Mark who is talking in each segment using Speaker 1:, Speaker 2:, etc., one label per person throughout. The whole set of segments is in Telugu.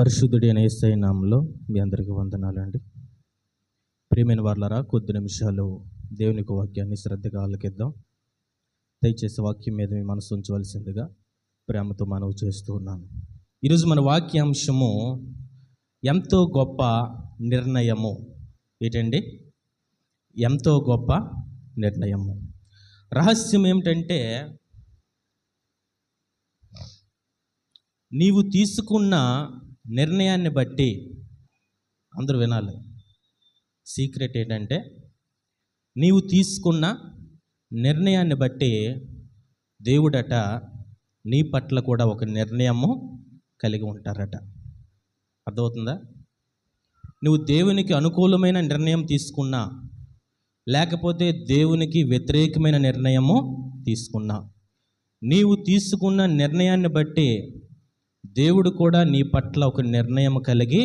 Speaker 1: పరిశుద్ధుడైన యేసయ్య నామములో మీ అందరికీ వందనాలండి. ప్రియమైన వారలారా, కొద్ది నిమిషాలు దేవునికి వాక్యాన్ని శ్రద్ధగా ఆలకిద్దాం. దయచేసి వాక్యం మీద మీ మనసు ఉంచవలసిందిగా ప్రేమతో మనవి చేస్తూ ఉన్నాను. ఈరోజు మన వాక్యాంశము ఎంతో గొప్ప నిర్ణయము. ఏంటండి? ఎంతో గొప్ప నిర్ణయము. రహస్యం ఏమిటంటే, నీవు తీసుకున్న నిర్ణయాన్ని బట్టి, అందరూ వినాలి, సీక్రెట్ ఏంటంటే, నీవు తీసుకున్న నిర్ణయాన్ని బట్టి దేవుడట నీ పట్ల కూడా ఒక నిర్ణయము కలిగి ఉంటారట. అర్థమవుతుందా? నువ్వు దేవునికి అనుకూలమైన నిర్ణయం తీసుకున్నా, లేకపోతే దేవునికి వ్యతిరేకమైన నిర్ణయము తీసుకున్నా, నీవు తీసుకున్న నిర్ణయాన్ని బట్టి దేవుడు కూడా నీ పట్ల ఒక నిర్ణయం కలిగి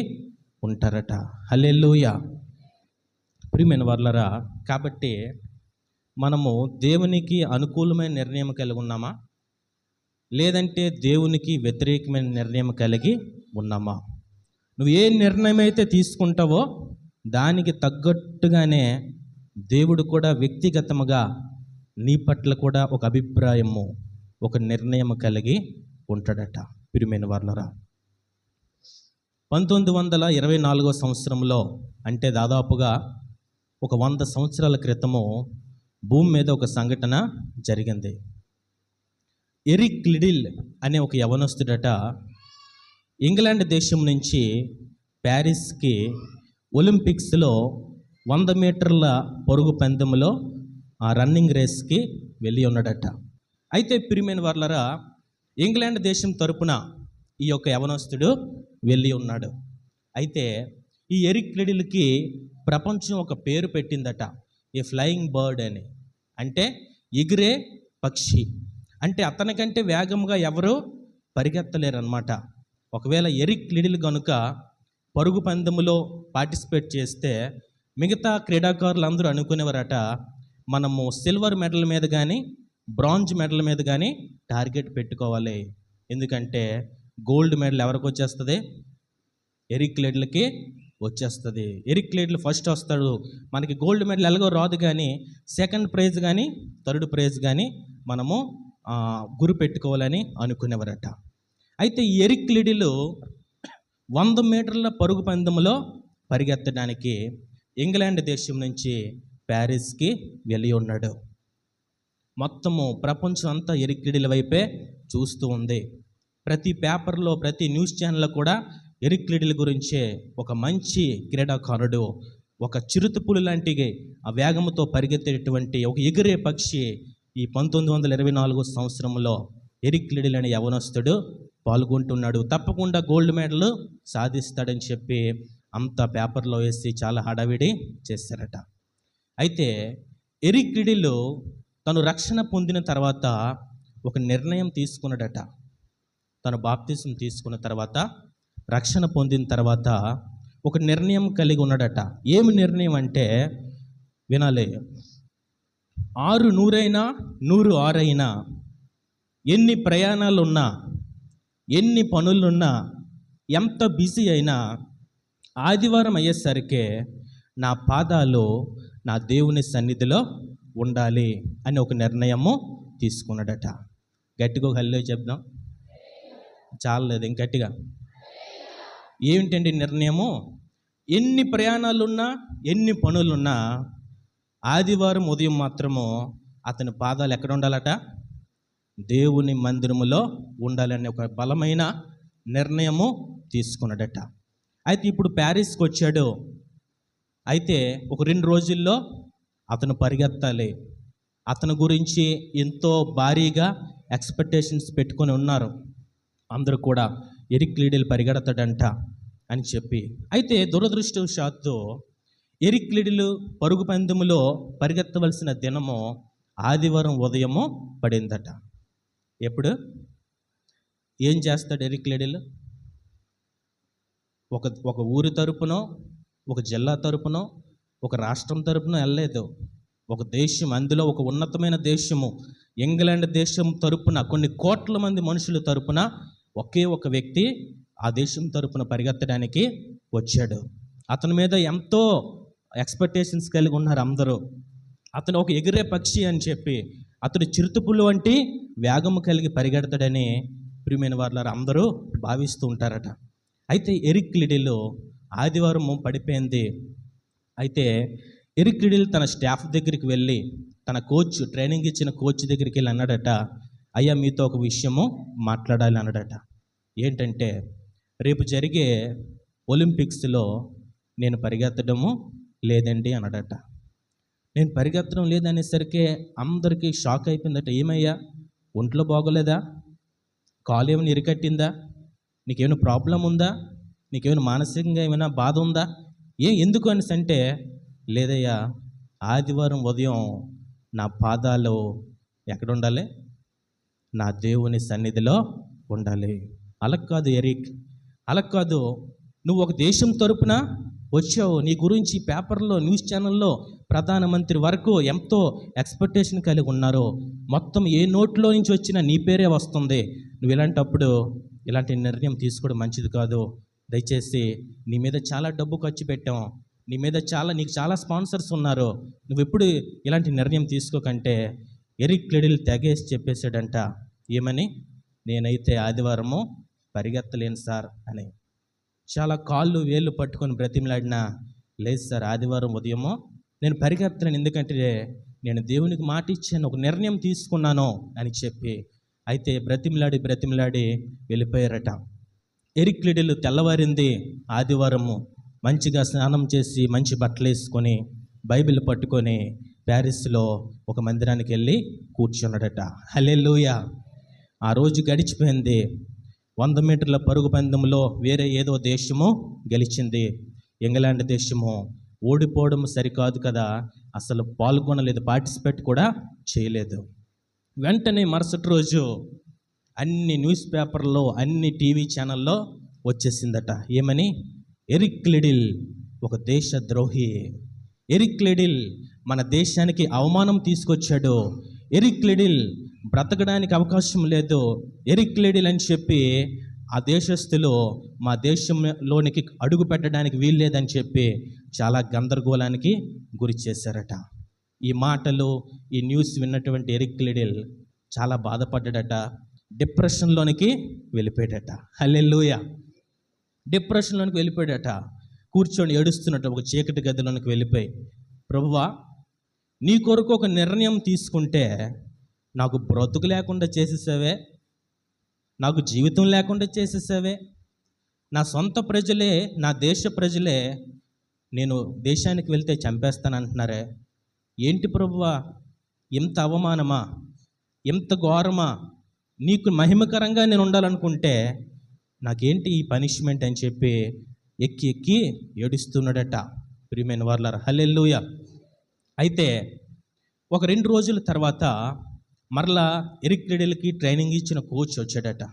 Speaker 1: ఉంటారట. హల్లెలూయా. ప్రియమైన వారలారా, కాబట్టి మనము దేవునికి అనుకూలమైన నిర్ణయం కలిగి ఉన్నామా, లేదంటే దేవునికి వ్యతిరేకమైన నిర్ణయం కలిగి ఉన్నామా? నువ్వు ఏ నిర్ణయం అయితే తీసుకుంటావో దానికి తగ్గట్టుగానే దేవుడు కూడా వ్యక్తిగతముగా నీ పట్ల కూడా ఒక అభిప్రాయము, ఒక నిర్ణయం కలిగి ఉంటాడట. ప్రియమైన వారలారా, 1924 సంవత్సరంలో, అంటే దాదాపుగా ఒక 100 సంవత్సరాల క్రితము భూమి మీద ఒక సంఘటన జరిగింది. ఎరిక్ లిడిల్ అనే ఒక యవనస్తుడట ఇంగ్లాండ్ దేశం నుంచి ప్యారిస్కి ఒలింపిక్స్లో 100 మీటర్ల పరుగు పందెంలో ఆ రన్నింగ్ రేస్కి వెళ్ళి ఉన్నాడట. అయితే ప్రియమైన వారలారా, ఇంగ్లాండ్ దేశం తరపున ఈ యొక్క యవనస్తుడు వెళ్ళి ఉన్నాడు. అయితే ఈ ఎరిక్ లిడిల్కి ప్రపంచం ఒక పేరు పెట్టిందట, ఏ ఫ్లయింగ్ బర్డ్ అని. అంటే ఎగిరే పక్షి. అంటే అతనికంటే వేగంగా ఎవరు పరిగెత్తలేరు అన్నమాట. ఒకవేళ ఎరిక్ లిడిల్ కనుక పరుగు పందెములో పార్టిసిపేట్ చేస్తే మిగతా క్రీడాకారులు అందరూ అనుకునేవారట, మనము సిల్వర్ మెడల్ మీద కానీ బ్రాంజ్ మెడల్ మీద కానీ టార్గెట్ పెట్టుకోవాలి. ఎందుకంటే గోల్డ్ మెడల్ ఎవరికి వచ్చేస్తుంది? ఎరిక్ లిడిల్కి వచ్చేస్తుంది. ఎరిక్ లిడిల్ ఫస్ట్ వస్తాడు. మనకి గోల్డ్ మెడల్ ఎలాగో రాదు, కానీ సెకండ్ ప్రైజ్ కానీ థర్డ్ ప్రైజ్ కానీ మనము గురి పెట్టుకోవాలని అనుకునేవారట. అయితే ఎరిక్ లిడిల్ 100 మీటర్ల పరుగు పందెంలో పరిగెత్తడానికి ఇంగ్లాండ్ దేశం నుంచి ప్యారిస్కి వెళ్ళి ఉన్నాడు. మొత్తము ప్రపంచం అంతా ఎరిక్ లిడిల్ వైపే చూస్తూ ఉంది. ప్రతి పేపర్లో, ప్రతి న్యూస్ ఛానల్లో కూడా ఎరిక్ లిడిల్ గురించే, ఒక మంచి క్రీడాకారుడు, ఒక చిరుతపులి లాంటి ఆ వేగంతో పరిగెత్తేటువంటి ఒక ఎగిరే పక్షి ఈ 1924 సంవత్సరంలో ఎరిక్ లిడిల్ అనే యవనస్తుడు పాల్గొంటున్నాడు. తప్పకుండా గోల్డ్ మెడల్ సాధిస్తాడని చెప్పి అంత పేపర్లో వేసి చాలా హడావిడి చేశారట. అయితే ఎరిక్ లిడిల్ తను రక్షణ పొందిన తర్వాత ఒక నిర్ణయం తీసుకున్నాడట. తను బాప్తిసం తీసుకున్న తర్వాత, రక్షణ పొందిన తర్వాత ఒక నిర్ణయం కలిగి ఉన్నాడట. ఏమి నిర్ణయం అంటే, వినాలి, 6 100 100 6 ఎన్ని ప్రయాణాలున్నా, ఎన్ని పనులున్నా, ఎంత బిజీ అయినా, ఆదివారం అయ్యేసరికి నా పాదాలు నా దేవుని సన్నిధిలో ఉండాలి అని ఒక నిర్ణయము తీసుకున్నాడట. గట్టిగా ఒక హల్లెలూయా చెప్దాం. చాలలేదు, ఇంకట్టిగా. ఏమిటండి నిర్ణయము? ఎన్ని ప్రయాణాలున్నా, ఎన్ని పనులున్నా, ఆదివారం ఉదయం మాత్రము అతని పాదాలు ఎక్కడ ఉండాలట? దేవుని మందిరములో ఉండాలని ఒక బలమైన నిర్ణయము తీసుకున్నాడట. అయితే ఇప్పుడు ప్యారిస్కి వచ్చాడు. అయితే ఒక 2 రోజుల్లో అతను పరిగెత్తాలి. అతని గురించి ఎంతో భారీగా ఎక్స్పెక్టేషన్స్ పెట్టుకొని ఉన్నారు అందరూ కూడా, ఎరిక్ లిడిల్ పరిగెడతాడంట అని చెప్పి. అయితే దురదృష్టవశాత్తు ఎరిక్ లిడిల్ పరుగు పందెములో పరిగెత్తవలసిన దినము ఆదివారం ఉదయము పడిందట. ఎప్పుడు? ఏం చేస్తాడు ఎరిక్ లిడిల్? ఒక ఊరి తరపునో, ఒక జిల్లా తరపునో, ఒక రాష్ట్రం తరపున వెళ్ళలేదు. ఒక దేశం, అందులో ఒక ఉన్నతమైన దేశము, ఇంగ్లాండ్ దేశం తరపున కొన్ని కోట్ల మంది మనుషుల తరపున ఒకే ఒక వ్యక్తి ఆ దేశం తరపున పరిగెత్తడానికి వచ్చాడు. అతని మీద ఎంతో ఎక్స్పెక్టేషన్స్ కలిగి ఉన్నారు అందరూ. అతను ఒక ఎగిరే పక్షి అని చెప్పి, అతడు చిరుతపులు వంటి వేగము కలిగి పరిగెడతాడని ప్రియమైన వారు అందరూ భావిస్తూ ఉంటారట. అయితే ఎరిక్ లిడిల్ ఆదివారం పడిపోయింది. అయితే ఎరిక్ లిడిల్ తన స్టాఫ్ దగ్గరికి వెళ్ళి, తన కోచ్, ట్రైనింగ్ ఇచ్చిన కోచ్ దగ్గరికి వెళ్ళి అన్నాడట, అయ్యా మీతో ఒక విషయము మాట్లాడాలి అన్నాడట. ఏంటంటే, రేపు జరిగే ఒలింపిక్స్లో నేను పరిగెత్తడము లేదండి అన్నాడట. నేను పరిగెత్తడం లేదనేసరికి అందరికీ షాక్ అయిపోయిందట. ఏమయ్యా, ఒంట్లో బాగోలేదా? కాలు ఏమైనా ఇరికట్టిందా? నీకేమైనా ప్రాబ్లం ఉందా? నీకేమైనా మానసికంగా ఏమైనా బాధ ఉందా? ఎందుకు అనేసి అంటే, లేదయ్యా, ఆదివారం ఉదయం నా పాదాలు ఎక్కడ ఉండాలి? నా దేవుని సన్నిధిలో ఉండాలి. అలా కాదు ఎరిక్, అలా కాదు. నువ్వు ఒక దేశం తరపున వచ్చావు. నీ గురించి పేపర్లో, న్యూస్ ఛానల్లో ప్రధానమంత్రి వరకు ఎంతో ఎక్స్పెక్టేషన్ కలిగి ఉన్నారు. మొత్తం ఏ నోట్లో నుంచి వచ్చినా నీ పేరే వస్తుంది. నువ్వు ఇలాంటప్పుడు ఇలాంటి నిర్ణయం తీసుకోవడం మంచిది కాదు. దయచేసి నీ మీద చాలా డబ్బు ఖర్చు పెట్టాం, నీ మీద నీకు చాలా స్పాన్సర్స్ ఉన్నారు, నువ్వు ఎప్పుడు ఇలాంటి నిర్ణయం తీసుకోకంటే ఎరిక్ లిడిల్ తెగేసి చెప్పేశాడంట. ఏమని? నేనైతే ఆదివారము పరిగెత్తలేను సార్ అని. చాలా కాళ్ళు వేళ్ళు పట్టుకొని బ్రతిమలాడినా, లేదు సార్, ఆదివారం ఉదయము నేను పరిగెత్తలేను, ఎందుకంటే నేను దేవునికి మాట ఇచ్చాను, ఒక నిర్ణయం తీసుకున్నాను అని చెప్పి. అయితే బ్రతిమలాడి వెళ్ళిపోయారట. ఎరిక్ లిడిల్ తెల్లవారింది ఆదివారము, మంచిగా స్నానం చేసి మంచి బట్టలు వేసుకొని బైబిల్ పట్టుకొని ప్యారిస్లో ఒక మందిరానికి వెళ్ళి కూర్చున్నాడట. హల్లెలూయా. ఆ రోజు గడిచిపోయింది. 100 మీటర్ల పరుగు పందెంలో వేరే ఏదో దేశము గెలిచింది. ఇంగ్లాండ్ దేశము. ఓడిపోవడం సరికాదు కదా, అసలు పాల్గొనలేదు, పార్టిసిపేట్ కూడా చేయలేదు. వెంటనే మరుసటి రోజు అన్ని న్యూస్ పేపర్లో, అన్ని టీవీ ఛానల్లో వచ్చేసిందట. ఏమని? ఎరిక్ లిడిల్ ఒక దేశ ద్రోహి, ఎరిక్ లిడిల్ మన దేశానికి అవమానం తీసుకొచ్చాడు, ఎరిక్ లిడిల్ బ్రతకడానికి అవకాశం లేదు, ఎరిక్ లిడిల్ అని చెప్పి ఆ దేశస్తులు మా దేశంలోనికి అడుగు పెట్టడానికి వీల్లేదని చెప్పి చాలా గందరగోళానికి గురి చేశారట. ఈ మాటలు, ఈ న్యూస్ విన్నటువంటి ఎరిక్ లిడిల్ చాలా బాధపడ్డాడట. డిప్రెషన్లోనికి వెళ్ళిపోయాడట. హల్లెలూయా. డిప్రెషన్లోనికి వెళ్ళిపోయాడట. కూర్చొని ఏడుస్తున్నట్టు ఒక చీకటి గదిలోనికి వెళ్ళిపోయి, ప్రభువా, నీ కొరకు ఒక నిర్ణయం తీసుకుంటే నాకు బ్రతుకు లేకుండా చేసేసావే, నాకు జీవితం లేకుండా చేసేసావే, నా సొంత ప్రజలే, నా దేశ ప్రజలే నేను దేశానికి వెళ్తే చంపేస్తానంటున్నారే, ఏంటి ప్రభువా, ఎంత అవమానమా, ఎంత ఘోరమా, నీకు మహిమకరంగా నేను ఉండాలనుకుంటే నాకేంటి ఈ పనిష్మెంట్ అని చెప్పి ఎక్కి ఏడుస్తున్నాడట. ప్రియమైన వారలారా, హల్లెలూయా. అయితే ఒక 2 రోజుల తర్వాత మరలా ఎరిక్ లిడిల్కి ట్రైనింగ్ ఇచ్చిన కోచ్ వచ్చాడట.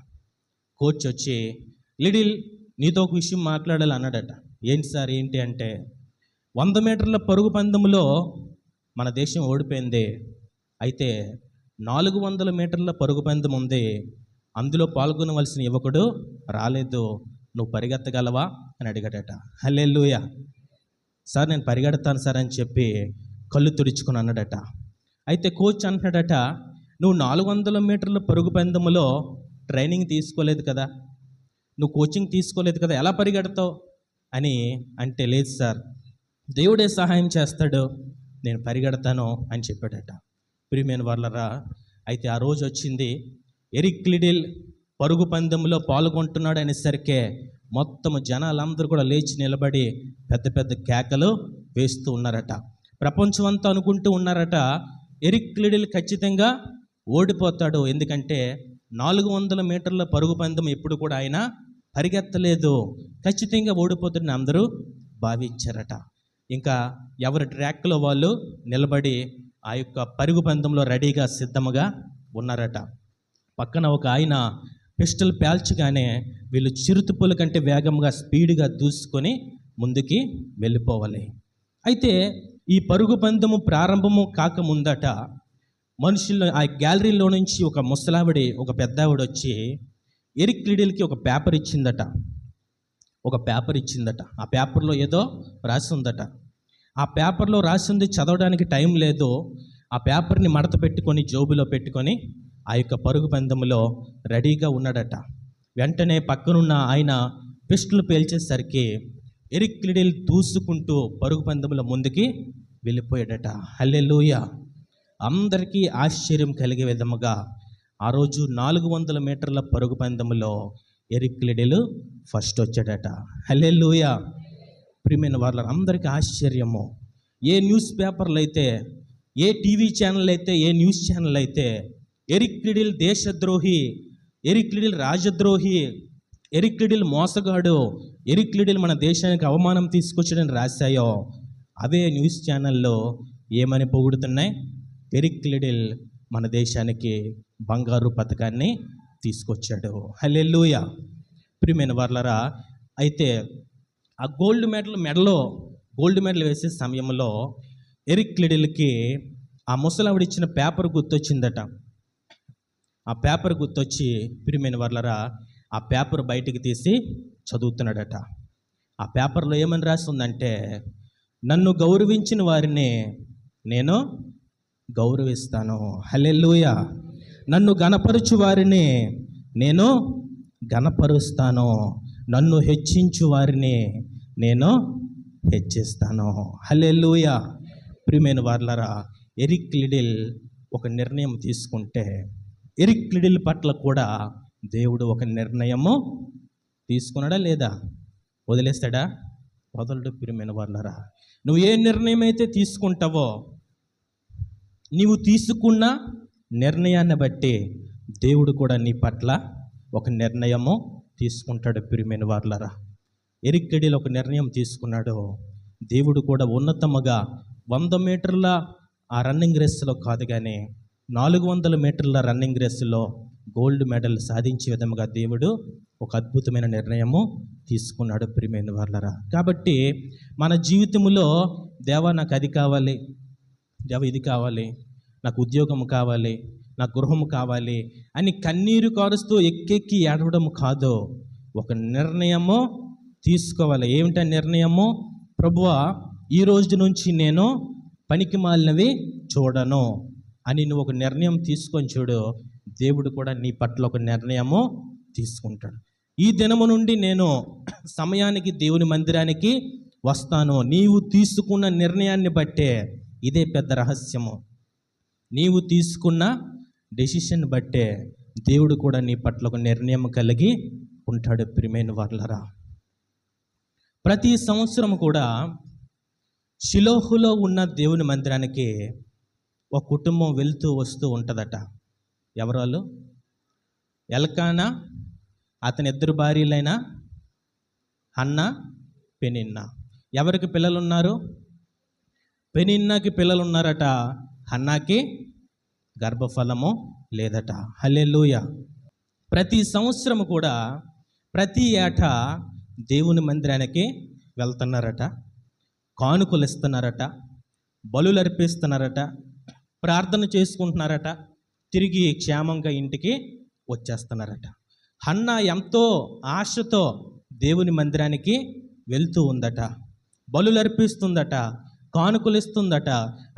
Speaker 1: కోచ్ వచ్చి, లిడిల్, నీతో ఒక విషయం మాట్లాడాలి అన్నాడట. ఏంటి సార్, ఏంటి అంటే, 100 మీటర్ల పరుగు పందెంలో మన దేశం ఓడిపోయింది. అయితే 400 మీటర్ల పరుగు పందెం ఉంది, అందులో పాల్గొనవలసిన యువకుడు రాలేదు, నువ్వు పరిగెత్తగలవా అని అడిగాడట. హల్లెలూయా. సార్, నేను పరిగెడతాను సార్ అని చెప్పి కళ్ళు తుడుచుకుని అన్నాడట. అయితే కోచ్ అంటున్నాడట, నువ్వు 400 మీటర్ల పరుగు పందెంలో ట్రైనింగ్ తీసుకోలేదు కదా, నువ్వు కోచింగ్ తీసుకోలేదు కదా, ఎలా పరిగెడతావు అని అంటే, లేదు సార్, దేవుడే సహాయం చేస్తాడు, నేను పరిగెడతాను అని చెప్పాడట. ప్రియమైన వారలారా, అయితే ఆ రోజు వచ్చింది. ఎరిక్ లిడిల్ పరుగు పందెంలో పాల్గొంటున్నాడు అనేసరికి మొత్తం జనాలందరూ కూడా లేచి నిలబడి పెద్ద పెద్ద కేకలు వేస్తూ ఉన్నారట. ప్రపంచం అంతా అనుకుంటూ ఉన్నారట, ఎరిక్ లిడిల్ ఖచ్చితంగా ఓడిపోతాడు, ఎందుకంటే 400 మీటర్ల పరుగు పందెం ఎప్పుడు కూడా ఆయన పరిగెత్తలేదు, ఖచ్చితంగా ఓడిపోతాడని అందరూ భావించారట. ఇంకా ఎవరి ట్రాక్లో వాళ్ళు నిలబడి ఆ యొక్క పరుగు పందెంలో రెడీగా సిద్ధముగా ఉన్నారట. పక్కన ఒక ఆయన పిస్టల్ పేల్చగానే వీళ్ళు చిరుతుపుల కంటే వేగంగా స్పీడ్గా దూసుకొని ముందుకి వెళ్ళిపోవాలి. అయితే ఈ పరుగు పందెము ప్రారంభము కాకముందట మనుషుల్లో ఆ గ్యాలరీలో నుంచి ఒక ముసలావిడి, ఒక పెద్దావిడ వచ్చి ఎరిక్ లిడిల్కి ఒక పేపర్ ఇచ్చిందట. ఒక పేపర్ ఇచ్చిందట. ఆ పేపర్లో ఏదో రాసి ఉందట. ఆ పేపర్లో రాసి ఉంది, చదవడానికి టైం లేదు. ఆ పేపర్ని మడత పెట్టుకొని జోబులో పెట్టుకొని ఆ యొక్క పరుగు పందెంలో రెడీగా ఉన్నాడట. వెంటనే పక్కనున్న ఆయన పిస్టల్ పేల్చేసరికి ఎరిక్ లిడిల్ దూసుకుంటూ పరుగు పందెంలో ముందుకి వెళ్ళిపోయాడట. హల్లెలూయా! అందరికీ ఆశ్చర్యం కలిగే విధముగా ఆ రోజు 400 మీటర్ల పరుగు పందెంలో ఎరిక్ లిడిల్ ఫస్ట్ వచ్చాడట. హల్లెలూయా! ప్రియమైన వారు, అందరికీ ఆశ్చర్యము. ఏ న్యూస్ పేపర్లు అయితే, ఏ టీవీ ఛానల్ అయితే, ఏ న్యూస్ ఛానల్ అయితే ఎరిక్ లిడిల్ దేశద్రోహి, ఎరిక్ లిడిల్ రాజద్రోహి, ఎరిక్ లిడిల్ మోసగాడు, ఎరిక్ లిడిల్ మన దేశానికి అవమానం తీసుకొచ్చాడని రాశాయో, అవే న్యూస్ ఛానల్లో ఏమని పొగుడుతున్నాయి? ఎరిక్ లిడిల్ మన దేశానికి బంగారు పథకాన్ని తీసుకొచ్చాడు. హల్లెలూయా! ప్రియమైన వారలారా, అయితే ఆ గోల్డ్ మెడల్ వేసే సమయంలో ఎరిక్ లిడిల్కి ఆ ముసలావిడ ఇచ్చిన పేపర్ గుర్తొచ్చిందట. ఆ పేపర్ గుర్తొచ్చి, ప్రియమైన వారలారా, ఆ పేపర్ బయటికి తీసి చదువుతున్నాడట. ఆ పేపర్లో ఏమని రాసి ఉందంటే, నన్ను గౌరవించిన వారిని నేను గౌరవిస్తాను. హల్లెలూయా! నన్ను గణపరచు వారిని నేను గణపరుస్తాను, నన్ను హెచ్చించు వారిని నేను హెచ్చిస్తాను. హల్లెలూయా! ప్రియమైన వారలారా, ఎరిక్ లిడిల్ ఒక నిర్ణయం తీసుకుంటే, ఎరిక్ లిడిల్ పట్ల కూడా దేవుడు ఒక నిర్ణయము తీసుకున్నాడా లేదా? వదిలేస్తాడా? వదలడు. ప్రియమైన వారలారా, నువ్వు ఏ నిర్ణయం అయితే తీసుకుంటావో, నీవు తీసుకున్న నిర్ణయాన్ని బట్టి దేవుడు కూడా నీ పట్ల ఒక నిర్ణయము తీసుకుంటాడు. ప్రియమైన వారలారా, ఎరిక్ లిడిల్ ఒక నిర్ణయం తీసుకున్నాడు. దేవుడు కూడా ఉన్నతముగా 100 మీటర్ల ఆ రన్నింగ్ రేస్లో కాదు కానీ 400 మీటర్ల రన్నింగ్ రేసులో గోల్డ్ మెడల్ సాధించే విధముగా దేవుడు ఒక అద్భుతమైన నిర్ణయము తీసుకున్నాడు. ప్రియమైన వారలారా, కాబట్టి మన జీవితంలో దేవా నాకు అది కావాలి, దేవ ఇది కావాలి, నాకు ఉద్యోగం కావాలి, నాకు గృహం కావాలి అని కన్నీరు కారుస్తూ ఎక్కెక్కి ఏడవడం కాదు, ఒక నిర్ణయము తీసుకోవాలి. ఏమిటా నిర్ణయము? ప్రభువా, ఈ రోజు నుంచి నేను పనికి మాలినవి చూడను అని నువ్వు ఒక నిర్ణయం తీసుకొని చూడు. దేవుడు కూడా నీ పట్ల ఒక నిర్ణయము తీసుకుంటాడు. ఈ దినము నుండి నేను సమయానికి దేవుని మందిరానికి వస్తాను. నీవు తీసుకున్న నిర్ణయాన్ని బట్టే, ఇదే పెద్ద రహస్యము, నీవు తీసుకున్న డెసిషన్ బట్టే దేవుడు కూడా నీ పట్ల ఒక నిర్ణయం కలిగి ఉంటాడు. ప్రియమైన వారలారా, ప్రతి సంవత్సరం కూడా షిలోహులో ఉన్న దేవుని మందిరానికి ఒక కుటుంబం వెళ్తూ వస్తూ ఉంటుందట. ఎవరు వాళ్ళు? ఎల్కానా, అతని 2 భార్యలైన హన్నా, పెనిన్నా. ఎవరికి పిల్లలు ఉన్నారు? పెనిన్నాకి పిల్లలు ఉన్నారట, హన్నాకి గర్భఫలము లేదట. హల్లెలూయా! ప్రతి సంవత్సరం కూడా ప్రతి ఏటా దేవుని మందిరానికి వెళ్తున్నారట, కానుకలు ఇస్తున్నారట, బలులు అర్పిస్తున్నారట, ప్రార్థన చేసుకుంటున్నారట, తిరిగి క్షేమంగా ఇంటికి వచ్చేస్తున్నారట. హన్నా ఎంతో ఆశతో దేవుని మందిరానికి వెళ్తూ ఉందట, బలులు అర్పిస్తుందట, కానుకలు ఇస్తుందట,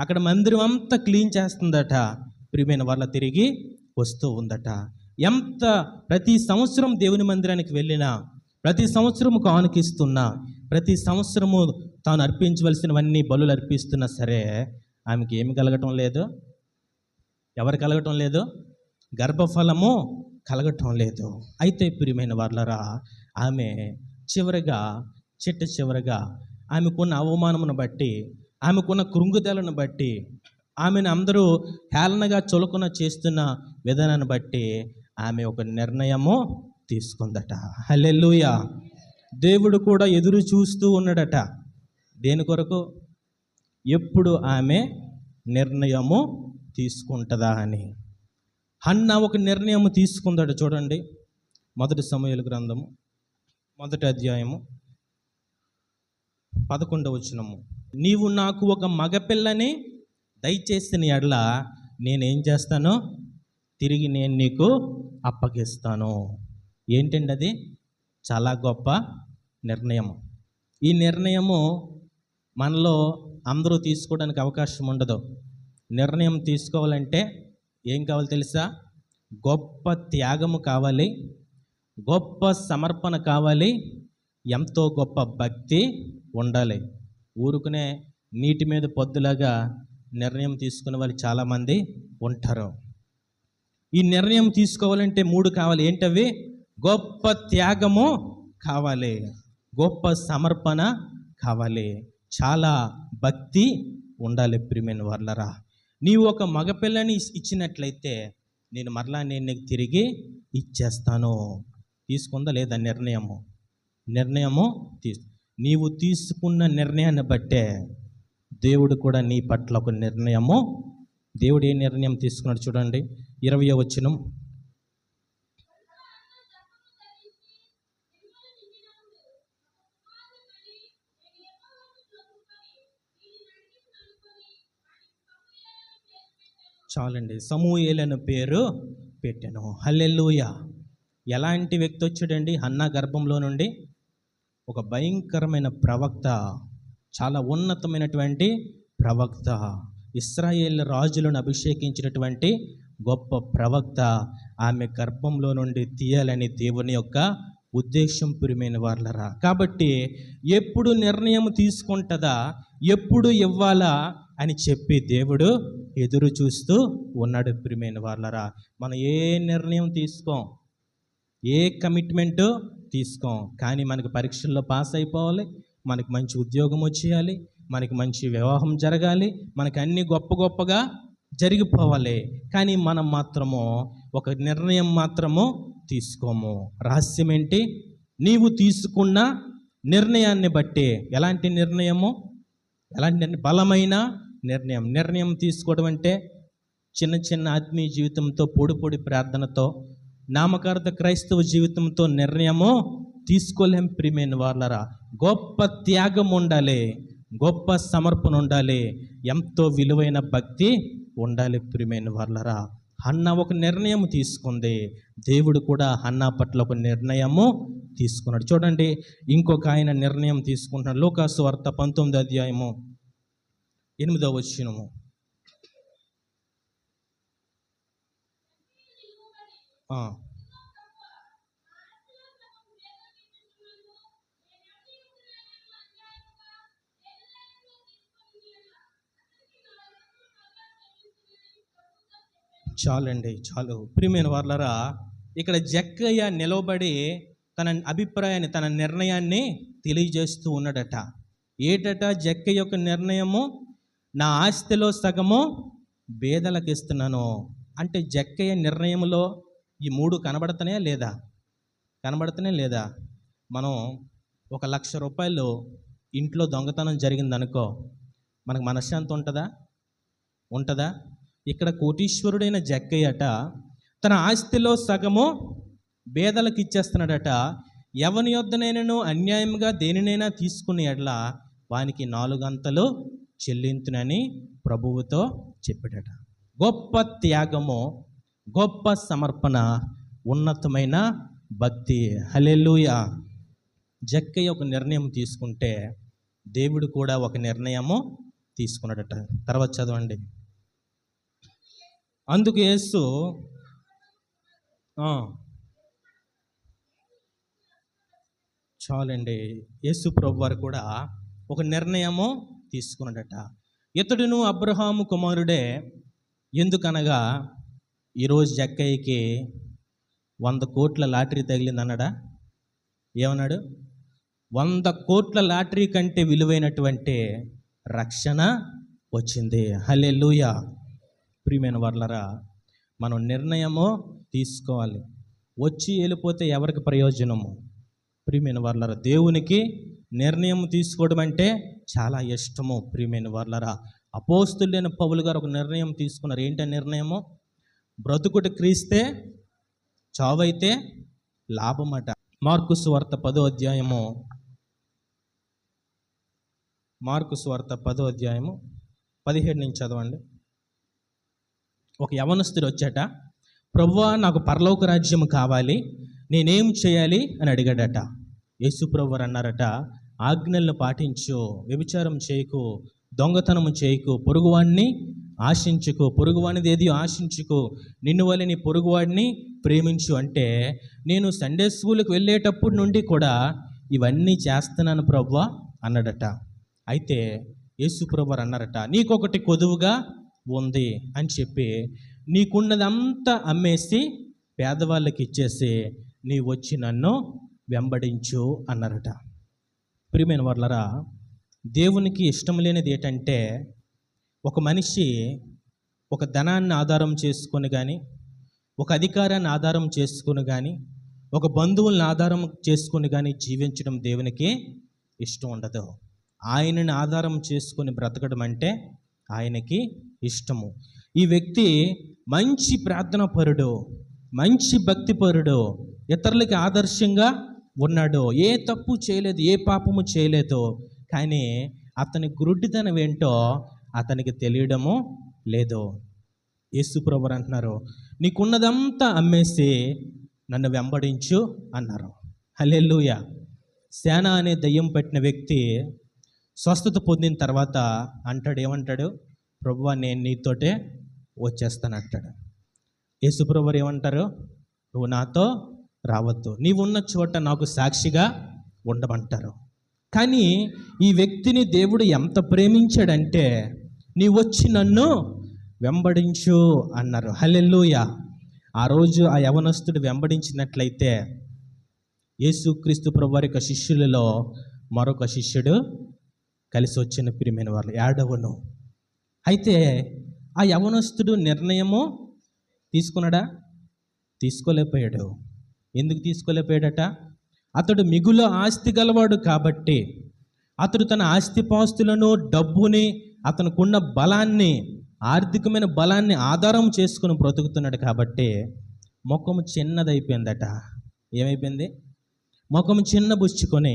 Speaker 1: అక్కడ మందిరం అంతా క్లీన్ చేస్తుందట. ప్రియమైన వాళ్ళ తిరిగి వస్తూ ఉందట. ప్రతి సంవత్సరం దేవుని మందిరానికి వెళ్ళినా, ప్రతి సంవత్సరము కానుకిస్తున్నా, ప్రతి సంవత్సరము తాను అర్పించవలసినవన్నీ బలులు అర్పిస్తున్నా సరే, ఆమెకి ఏమి కలగటం లేదు? ఎవరు కలగటం లేదు? గర్భఫలము కలగటం లేదు. అయితే ప్రియమైన వారలారా, ఆమె చివరగా ఆమెకున్న అవమానమును బట్టి, ఆమెకున్న కృంగుదలను బట్టి, ఆమెను అందరూ హేళనగా చులకన చేస్తున్న విధానాన్ని బట్టి ఆమె ఒక నిర్ణయము తీసుకుందట. హల్లెలూయా! దేవుడు కూడా ఎదురు చూస్తూ ఉన్నాడట. దేని కొరకు? ఎప్పుడు ఆమె నిర్ణయము తీసుకుంటుందా అని. హన్నా ఒక నిర్ణయము తీసుకుందట. చూడండి, 1 సమూయేలు గ్రంథము 1వ అధ్యాయము 11వ వచనము. నీవు నాకు ఒక మగపిల్లని దయచేసిన ఎడల నేనేం చేస్తాను? తిరిగి నేను నీకు అప్పగిస్తాను. ఏంటండి అది? చాలా గొప్ప నిర్ణయం. ఈ నిర్ణయము మనలో అందరూ తీసుకోవడానికి అవకాశం ఉండదు. నిర్ణయం తీసుకోవాలంటే ఏం కావాలి తెలుసా? గొప్ప త్యాగము కావాలి, గొప్ప సమర్పణ కావాలి, ఎంతో గొప్ప భక్తి ఉండాలి. ఊరుకునే నీటి మీద పొద్దులాగా నిర్ణయం తీసుకునే వాళ్ళు చాలామంది ఉంటారు. ఈ నిర్ణయం తీసుకోవాలంటే 3 కావాలి. ఏంటవి? గొప్ప త్యాగము కావాలి, గొప్ప సమర్పణ కావాలి, చాలా భక్తి ఉండాలి. ప్రియమైన వాళ్ళరా, నీవు ఒక మగపిల్లని ఇచ్చినట్లయితే నేను నీకు తిరిగి ఇచ్చేస్తాను. తీసుకుందా లేదా నిర్ణయము నీవు తీసుకున్న నిర్ణయాన్ని బట్టే దేవుడు కూడా నీ పట్ల ఒక దేవుడు ఏ నిర్ణయం తీసుకున్నాడు చూడండి. 20వ వచనం. చాలండి, సమూయేలు పేరు పెట్టాను. హల్లెలూయా. ఎలాంటి వ్యక్తి వచ్చాడండి? హన్నా గర్భంలో నుండి ఒక భయంకరమైన ప్రవక్త, చాలా ఉన్నతమైనటువంటి ప్రవక్త, ఇశ్రాయేలు రాజులను అభిషేకించినటువంటి గొప్ప ప్రవక్త. ఆమె గర్భంలో నుండి తీయాలని దేవుని యొక్క ఉద్దేశం. ప్రియమైన వాళ్ళరా, కాబట్టి ఎప్పుడు నిర్ణయం తీసుకుంటుందా, ఎప్పుడు ఇవ్వాలా అని చెప్పి దేవుడు ఎదురు చూస్తూ ఉన్నాడు. ప్రియమైన వాళ్ళరా, మనం ఏ నిర్ణయం తీసుకోం, ఏ కమిట్మెంటు తీసుకోం, కానీ మనకు పరీక్షల్లో పాస్ అయిపోవాలి, మనకి మంచి ఉద్యోగం వచ్చేయాలి, మనకి మంచి వివాహం జరగాలి, మనకి అన్నీ గొప్పగా జరిగిపోవాలి. కానీ మనం మాత్రము ఒక నిర్ణయం మాత్రము తీసుకోము. రహస్యం ఏంటి? నీవు తీసుకున్న నిర్ణయాన్ని బట్టి, ఎలాంటి నిర్ణయము, బలమైన నిర్ణయం తీసుకోవడం అంటే చిన్న ఆత్మీయ జీవితంతో, పొడి ప్రార్థనతో, నామకార్థ క్రైస్తవ జీవితంతో నిర్ణయము తీసుకోలేం. ప్రియమైన వాళ్ళరా, గొప్ప త్యాగం ఉండాలి, గొప్ప సమర్పణ ఉండాలి, ఎంతో విలువైన భక్తి ఉండాలి. ప్రియమైన వాళ్ళరా, హన్నా ఒక నిర్ణయం తీసుకుంది, దేవుడు కూడా హన్నా పట్ల ఒక నిర్ణయము తీసుకున్నాడు. చూడండి, ఇంకొక ఆయన నిర్ణయం తీసుకుంటున్నాడు. లూకాసు వార్త 19వ అధ్యాయము 8వ వచనము. చాలు. ప్రియమైన వాళ్ళరా, ఇక్కడ జక్కయ్య నిలవబడి తన అభిప్రాయాన్ని, తన నిర్ణయాన్ని తెలియజేస్తూ ఉన్నాడట. ఏటట జక్కయ్య యొక్క నిర్ణయము? నా ఆస్తిలో సగము పేదలకు ఇస్తున్నాను. అంటే జక్కయ్య నిర్ణయంలో ఈ 3 కనబడుతున్నాయా లేదా? మనం 1,00,000 రూపాయలు ఇంట్లో దొంగతనం జరిగిందనుకో, మనకు మనశ్శాంతి ఉంటుందా? ఇక్కడ కోటీశ్వరుడైన జక్కయ్యట తన ఆస్తిలో సగము పేదలకు ఇచ్చేస్తున్నాడట. ఎవని యొద్దనైనను అన్యాయంగా దేనినైనా తీసుకునే ఎడల వానికి 4 అంతలు చెల్లించునని ప్రభువుతో చెప్పాడట. గొప్ప త్యాగము, గొప్ప సమర్పణ, ఉన్నతమైన భక్తి. హల్లెలూయా. జక్కయ్య ఒక నిర్ణయం తీసుకుంటే దేవుడు కూడా ఒక నిర్ణయము తీసుకున్నాడట. తర్వాత చదవండి. అందుకు యేసు చాలండి, యేసు ప్రభు వారు కూడా ఒక నిర్ణయము తీసుకున్నాడట. ఇతడును అబ్రహాము కుమారుడే, ఎందుకనగా ఈరోజు జక్కయ్యకి 100 కోట్ల లాటరీ తగిలిందన్నాడా? ఏమన్నాడు? 100 కోట్ల లాటరీ కంటే విలువైనటువంటి రక్షణ వచ్చింది. హల్లెలూయా. ప్రియమైన వాళ్ళరా, మనం నిర్ణయము తీసుకోవాలి. వచ్చి వెళ్ళిపోతే ఎవరికి ప్రయోజనము? ప్రియమైన వాళ్ళరా, దేవునికి నిర్ణయం తీసుకోవడం అంటే చాలా ఇష్టము. ప్రియమైన వాళ్ళరా, అపోస్తులైన పౌలు గారు ఒక నిర్ణయం తీసుకున్నారు. ఏంటి నిర్ణయము? బ్రతుకుట క్రీస్తే, చావైతే లాభమట. మార్కు సువార్త 10వ అధ్యాయము 17 నుంచి చదవండి. ఒక యవనస్తుడు వచ్చాట. ప్రభువా, నాకు పరలోక రాజ్యం కావాలి, నేనేం చేయాలి అని అడిగాడట. యేసుప్రభు వారు అన్నారట, ఆజ్ఞలను పాటించు, వ్యభిచారం చేయకు, దొంగతనము చేయకు, పొరుగువాడిని ఆశించుకు, పొరుగువాడిది ఏది ఆశించుకు, నిన్ను వలె నీ పొరుగువాడిని ప్రేమించు. అంటే నేను సండే స్కూల్కి వెళ్ళేటప్పటి నుండి కూడా ఇవన్నీ చేస్తున్నాను ప్రభువా అన్నాడట. అయితే యేసుప్రభు వారు అన్నారట, నీకొకటి కొదువుగా ఉంది అని చెప్పి నీకున్నదంతా అమ్మేసి పేదవాళ్ళకి ఇచ్చేసి నీ వచ్చి నన్ను వెంబడించు అన్నారట. ప్రియమైన వాళ్ళరా, దేవునికి ఇష్టం లేనిది ఏంటంటే ఒక మనిషి ఒక ధనాన్ని ఆధారం చేసుకొని కానీ, ఒక అధికారాన్ని ఆధారం చేసుకొని కానీ, ఒక బంధువులను ఆధారం చేసుకొని కానీ జీవించడం దేవునికి ఇష్టం ఉండదు. ఆయనని ఆధారం చేసుకొని బ్రతకడం అంటే ఆయనకి ఇష్టము. ఈ వ్యక్తి మంచి ప్రార్థనాపరుడు, మంచి భక్తిపరుడు, ఇతరులకి ఆదర్శంగా ఉన్నాడు, ఏ తప్పు చేయలేదు, ఏ పాపము చేయలేదు. కానీ అతని గురుడితనం ఏంటో అతనికి తెలియడము లేదు. యేసుప్రభు అంటున్నారు, నీకున్నదంతా అమ్మేసి నన్ను వెంబడించు అన్నారు. హల్లెలూయా. సేన అనే దయ్యం పట్టిన వ్యక్తి స్వస్థత పొందిన తర్వాత అంటాడు, ఏమంటాడు? ప్రభువా, నేను నీతోటే వచ్చేస్తానంటాడు. యేసుప్రభు ఏమంటారు? నువ్వు నాతో రావద్దు, నీవున్న చోట నాకు సాక్షిగా ఉండమంటారు. కానీ ఈ వ్యక్తిని దేవుడు ఎంత ప్రేమించాడంటే నీ వచ్చి నన్ను వెంబడించు అన్నారు. హల్లెలూయా. ఆ రోజు ఆ యవనస్తుడు వెంబడించినట్లయితే యేసుక్రీస్తు ప్రభు వారి యొక్క శిష్యులలో మరొక శిష్యుడు కలిసి వచ్చిన ప్రియమైన వాళ్ళు యాడవను. అయితే ఆ యవనస్తుడు నిర్ణయము తీసుకున్నాడా? తీసుకోలేకపోయాడు. ఎందుకు తీసుకోలేకపోయాడట? అతడు మిగులు ఆస్తి గలవాడు కాబట్టి, అతడు తన ఆస్తిపాస్తులను, డబ్బుని, అతనుకున్న బలాన్ని, ఆర్థికమైన బలాన్ని ఆధారం చేసుకుని బ్రతుకుతున్నాడు కాబట్టి ముఖము చిన్నదైపోయిందట. ఏమైపోయింది? ముఖము చిన్న బుచ్చుకొని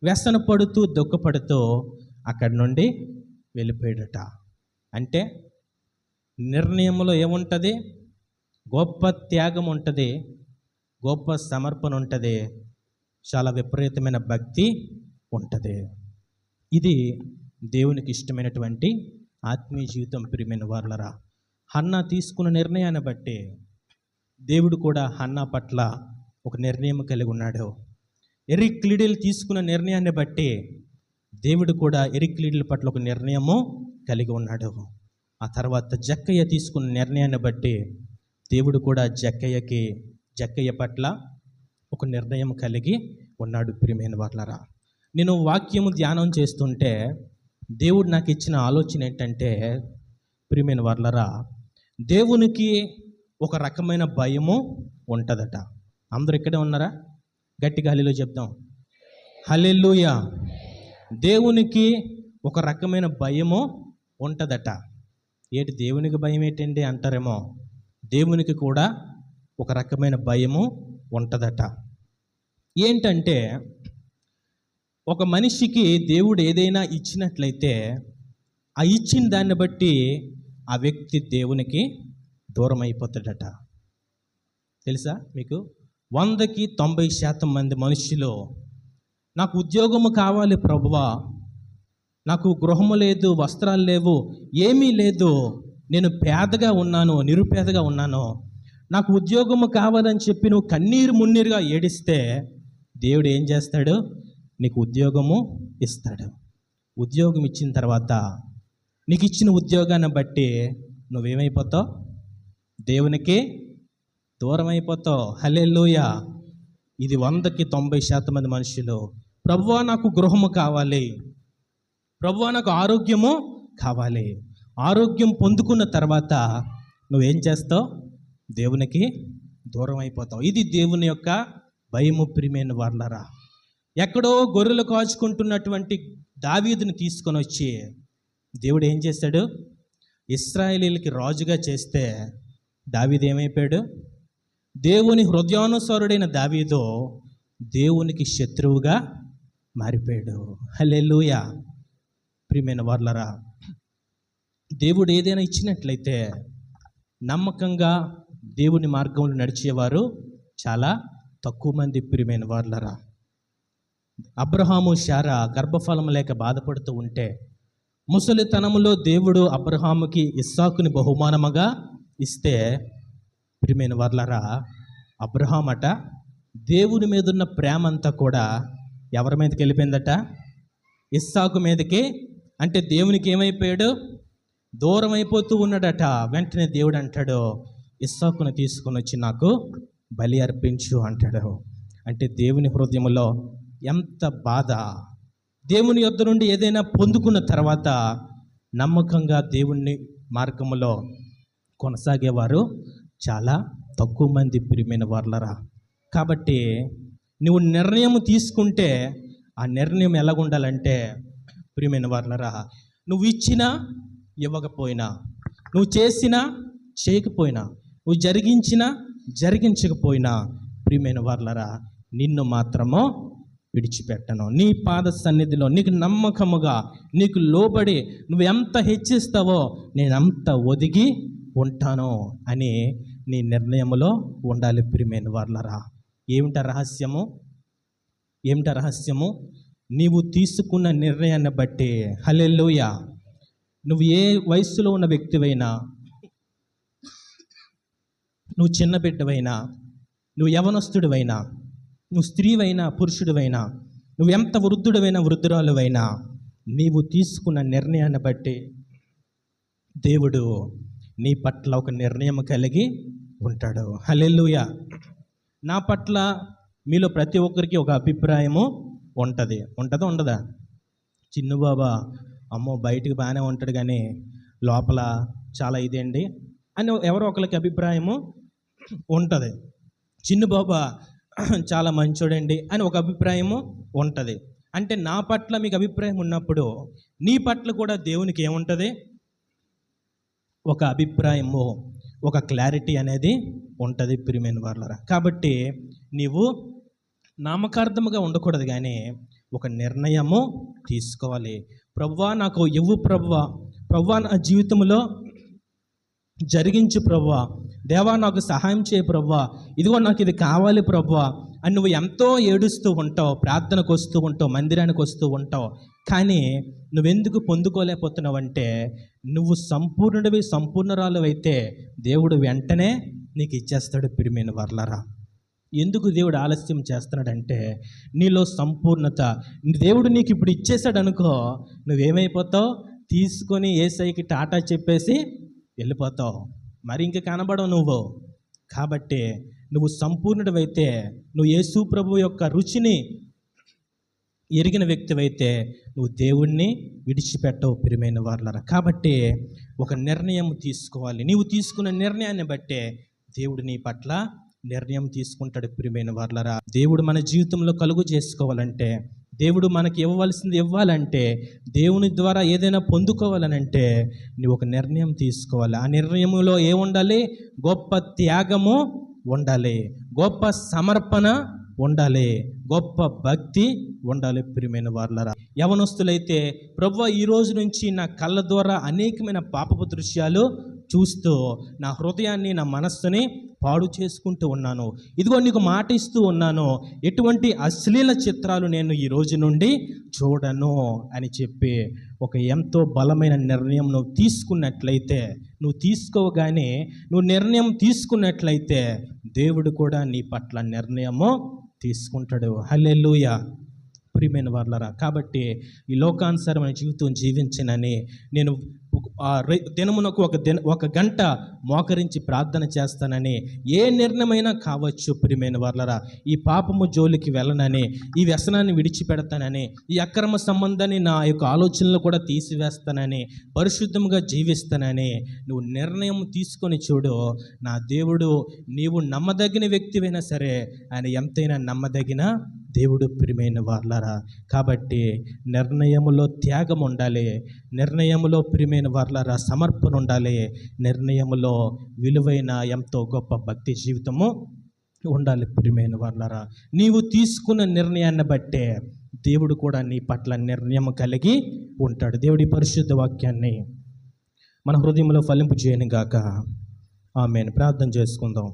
Speaker 1: వ్యసన పడుతూ దుఃఖపడుతూ అక్కడి నుండి వెళ్ళిపోయాడట. అంటే నిర్ణయంలో ఏముంటుంది? గొప్ప త్యాగం ఉంటుంది, గొప్ప సమర్పణ ఉంటుంది, చాలా విపరీతమైన భక్తి ఉంటుంది. ఇది దేవునికి ఇష్టమైనటువంటి ఆత్మీయ జీవితం. ప్రియమైన వారలరా, హన్నా తీసుకున్న నిర్ణయాన్ని బట్టి దేవుడు కూడా హన్నా పట్ల ఒక నిర్ణయం కలిగి ఉన్నాడు. ఎరిక్ లిడిల్ తీసుకున్న నిర్ణయాన్ని బట్టి దేవుడు కూడా ఎరిక్ లిడిల్ పట్ల ఒక నిర్ణయము కలిగి ఉన్నాడు. ఆ తర్వాత జక్కయ్య తీసుకున్న నిర్ణయాన్ని బట్టి దేవుడు కూడా జక్కయ్య పట్ల ఒక నిర్ణయం కలిగి ఉన్నాడు. ప్రియమైన వారలారా, నేను వాక్యము ధ్యానం చేస్తుంటే దేవుడు నాకు ఇచ్చిన ఆలోచన ఏంటంటే, ప్రియమైన వారలారా, దేవునికి ఒక రకమైన భయము ఉంటుందట. అందరూ ఇక్కడే ఉన్నారా? గట్టిగా హల్లెలూయా చెప్దాం. హల్లెలూయా. దేవునికి ఒక రకమైన భయము ఉంటుందట. ఏంటి దేవునికి భయం ఏంటండి అంటారేమో. దేవునికి కూడా ఒక రకమైన భయము ఉంటుందట. ఏంటంటే ఒక మనిషికి దేవుడు ఏదైనా ఇచ్చినట్లయితే ఆ ఇచ్చిన దాన్ని బట్టి ఆ వ్యక్తి దేవునికి దూరం అయిపోతాడట. తెలుసా మీకు? 100కి 90% మంది మనుషులు నాకు ఉద్యోగము కావాలి ప్రభువా, నాకు గృహము లేదు, వస్త్రాలు లేవు, ఏమీ లేదు, నేను పేదగా ఉన్నాను, నిరుపేదగా ఉన్నాను, నాకు ఉద్యోగము కావాలని చెప్పి నువ్వు కన్నీరు మున్నీరుగా ఏడిస్తే దేవుడు ఏం చేస్తాడు? నీకు ఉద్యోగము ఇస్తాడు. ఉద్యోగం ఇచ్చిన తర్వాత నీకు ఇచ్చిన ఉద్యోగాన్ని బట్టి నువ్వేమైపోతావు? దేవునికి దూరం అయిపోతావు. హల్లెలూయా. ఇది 100కి 90% మంది మనుషులు. ప్రభువా నాకు గృహము కావాలి, ప్రభువా నాకు ఆరోగ్యము కావాలి. ఆరోగ్యం పొందుకున్న తర్వాత నువ్వేం చేస్తావు? దేవునికి దూరం అయిపోతావు. ఇది దేవుని యొక్క భయము. ప్రియమైన వారలారా, ఎక్కడో గొర్రెలు కాచుకుంటున్నటువంటి దావీదుని తీసుకొని వచ్చి దేవుడు ఏం చేశాడు? ఇశ్రాయేలీయులకి రాజుగా చేస్తే దావీదు ఏమైపోయాడు? దేవుని హృదయానుసారుడైన దావీదు దేవునికి శత్రువుగా మారిపోయాడు. హల్లెలూయా. ప్రియమైన వారలారా, దేవుడు ఏదైనా ఇచ్చినట్లయితే నమ్మకంగా దేవుని మార్గంలో నడిచేవారు చాలా తక్కువ మంది. ప్రియమైన వారలారా, అబ్రహాము శారా గర్భఫలం లేక బాధపడుతూ ఉంటే ముసలితనములో దేవుడు అబ్రహాముకి ఇస్సాకుని బహుమానముగా ఇస్తే, ప్రియమైన వర్లరా, అబ్రహాం అట దేవుని మీద ఉన్న ప్రేమ అంతా కూడా ఎవరి మీదకి వెళ్ళిపోయిందట? ఇస్సాకు మీదకి. అంటే దేవునికి ఏమైపోయాడు? దూరం అయిపోతూ ఉన్నాడట. వెంటనే దేవుడు అంటాడు, ఇస్సాకుని తీసుకొని వచ్చి నాకు బలి అర్పించు అంటాడు. అంటే దేవుని హృదయంలో ఎంత బాధ! దేవుని యొద్ద నుండి ఏదైనా పొందుకున్న తర్వాత నమ్మకంగా దేవుని మార్గంలో కొనసాగేవారు చాలా తక్కువ మంది, ప్రియమైన వర్లరా. కాబట్టి నువ్వు నిర్ణయం తీసుకుంటే ఆ నిర్ణయం ఎలాగుండాలంటే, ప్రియమైన వర్లరా, నువ్వు ఇచ్చినా ఇవ్వకపోయినా, నువ్వు చేసినా చేయకపోయినా, నువ్వు జరిగించకపోయినా, ప్రియమైన వర్లరా, నిన్ను మాత్రము విడిచిపెట్టను. నీ పాద సన్నిధిలో నీకు నమ్మకముగా, నీకు లోబడి నువ్వు ఎంత హెచ్చిస్తావో నేను అంత ఒదిగి ఉంటాను అని నీ నిర్ణయంలో ఉండాలి, ప్రియమైన వర్లరా. ఏమిట రహస్యము? నీవు తీసుకున్న నిర్ణయాన్ని బట్టి, హల్లెలూయా, నువ్వు ఏ వయస్సులో ఉన్న వ్యక్తివైనా, నువ్వు చిన్న బిడ్డవైనా, నువ్వు యవనస్తుడివైనా, నువ్వు స్త్రీవైనా పురుషుడివైనా, నువ్వు ఎంత వృద్ధుడివైనా వృద్ధురాలువైనా, నీవు తీసుకున్న నిర్ణయాన్ని బట్టి దేవుడు నీ పట్ల ఒక నిర్ణయం కలిగి ఉంటాడు. హల్లెలూయా. నా పట్ల మీలో ప్రతి ఒక్కరికి ఒక అభిప్రాయము ఉంటుందా ఉండదా? చిన్ను బాబా అమ్మో బయటికి బాగానే ఉంటాడు కానీ లోపల చాలా ఇదేండి అని ఎవరో ఒకరికి అభిప్రాయము ఉంటుంది. చిన్ను బాబా చాలా మంచోడండి అని ఒక అభిప్రాయము ఉంటుంది. అంటే నా పట్ల మీకు అభిప్రాయం ఉన్నప్పుడు నీ పట్ల కూడా దేవునికి ఏముంటుంది? ఒక అభిప్రాయము, ఒక క్లారిటీ అనేది ఉంటుంది, ప్రియమైన వర్లరా. కాబట్టి నీవు నామకార్థముగా ఉండకూడదు కానీ ఒక నిర్ణయము తీసుకోవాలి. ప్రభువా నాకు ఇవ్వు ప్రభువా నా జీవితంలో జరిగించు ప్రభువా, దేవా నాకు సహాయం చేయ ప్రభువా, ఇదిగో నాకు ఇది కావాలి ప్రభువా అని నువ్వు ఎంతో ఏడుస్తూ ఉంటావు, ప్రార్థనకు వస్తూ ఉంటావు, మందిరానికి వస్తూ ఉంటావు. కానీ నువ్వెందుకు పొందుకోలేకపోతున్నావు అంటే, నువ్వు సంపూర్ణరాలు అయితే దేవుడు వెంటనే నీకు ఇచ్చేస్తాడు, ప్రియమైన వర్లరా. ఎందుకు దేవుడు ఆలస్యం చేస్తున్నాడంటే, నీలో సంపూర్ణత దేవుడు నీకు ఇప్పుడు ఇచ్చేసాడు అనుకో, నువ్వేమైపోతావు? తీసుకొని యేసయ్యకి టాటా చెప్పేసి వెళ్ళిపోతావు, మరి ఇంక కనబడవు నువ్వు. కాబట్టి నువ్వు సంపూర్ణుడివైతే, నువ్వు యేసు ప్రభు యొక్క రుచిని ఎరిగిన వ్యక్తివైతే నువ్వు దేవుణ్ణి విడిచిపెట్టవు, ప్రియమైన వర్లరా. కాబట్టి ఒక నిర్ణయం తీసుకోవాలి. నీవు తీసుకున్న నిర్ణయాన్ని బట్టే దేవుడు నీ పట్ల నిర్ణయం తీసుకుంటాడు, ప్రియమైన వర్లరా. దేవుడు మన జీవితంలో కలుగు చేసుకోవాలంటే, దేవుడు మనకి ఇవ్వవలసింది ఇవ్వాలంటే, దేవుని ద్వారా ఏదైనా పొందుకోవాలనంటే నువ్వు ఒక నిర్ణయం తీసుకోవాలి. ఆ నిర్ణయంలో ఏముండాలి? గొప్ప త్యాగము ఉండాలి, గొప్ప సమర్పణ ఉండాలి, గొప్ప భక్తి ఉండాలి, ప్రియమైన వర్లరా. యవనస్తులైతే, ప్రభువా ఈ రోజు నుంచి నా కళ్ళ ద్వారా అనేకమైన పాపపు దృశ్యాలు చూస్తూ నా హృదయాన్ని, నా మనస్సుని పాడు చేసుకుంటూ ఉన్నాను, ఇదిగో నీకు మాట ఇస్తూ ఉన్నాను, ఎటువంటి అశ్లీల చిత్రాలు నేను ఈ రోజు నుండి చూడను అని చెప్పి ఒక ఎంతో బలమైన నిర్ణయం నువ్వు తీసుకున్నట్లయితే, నువ్వు తీసుకోగానే నువ్వు నిర్ణయం తీసుకున్నట్లయితే దేవుడు కూడా నీ పట్ల నిర్ణయము తీసుకుంటాడు. హల్లెలూయా, ప్రియమైన వర్లరా. కాబట్టి ఈ లోకానుసారమైన జీవితం జీవించనని నేను దినమునకు ఒక గంట మోకరించి ప్రార్థన చేస్తానని, ఏ నిర్ణయమైనా కావచ్చు, ప్రియమైన వర్లరా, ఈ పాపము జోలికి వెళ్ళనని, ఈ వ్యసనాన్ని విడిచిపెడతానని, ఈ అక్రమ సంబంధాన్ని నా యొక్క ఆలోచనలు కూడా తీసివేస్తానని, పరిశుద్ధంగా జీవిస్తానని నువ్వు నిర్ణయం తీసుకొని చూడు. నా దేవుడు, నీవు నమ్మదగిన వ్యక్తివైనా సరే ఆయన ఎంతైనా నమ్మదగిన దేవుడు, ప్రియమైన వర్లరా. కాబట్టి నిర్ణయములో త్యాగం ఉండాలి, నిర్ణయములో ప్రియమైన వర్లరా సమర్పణ ఉండాలి, నిర్ణయములో విలువైన ఎంతో గొప్ప భక్తి జీవితము ఉండాలి, ప్రియమైన వర్లరా. నీవు తీసుకున్న నిర్ణయాన్ని బట్టే దేవుడు కూడా నీ పట్ల నిర్ణయం కలిగి ఉంటాడు. దేవుడి పరిశుద్ధ వాక్యాన్ని మన హృదయంలో ఫలింపు చేయను గాక. ఆమేన్. ప్రార్థన చేసుకుందాం.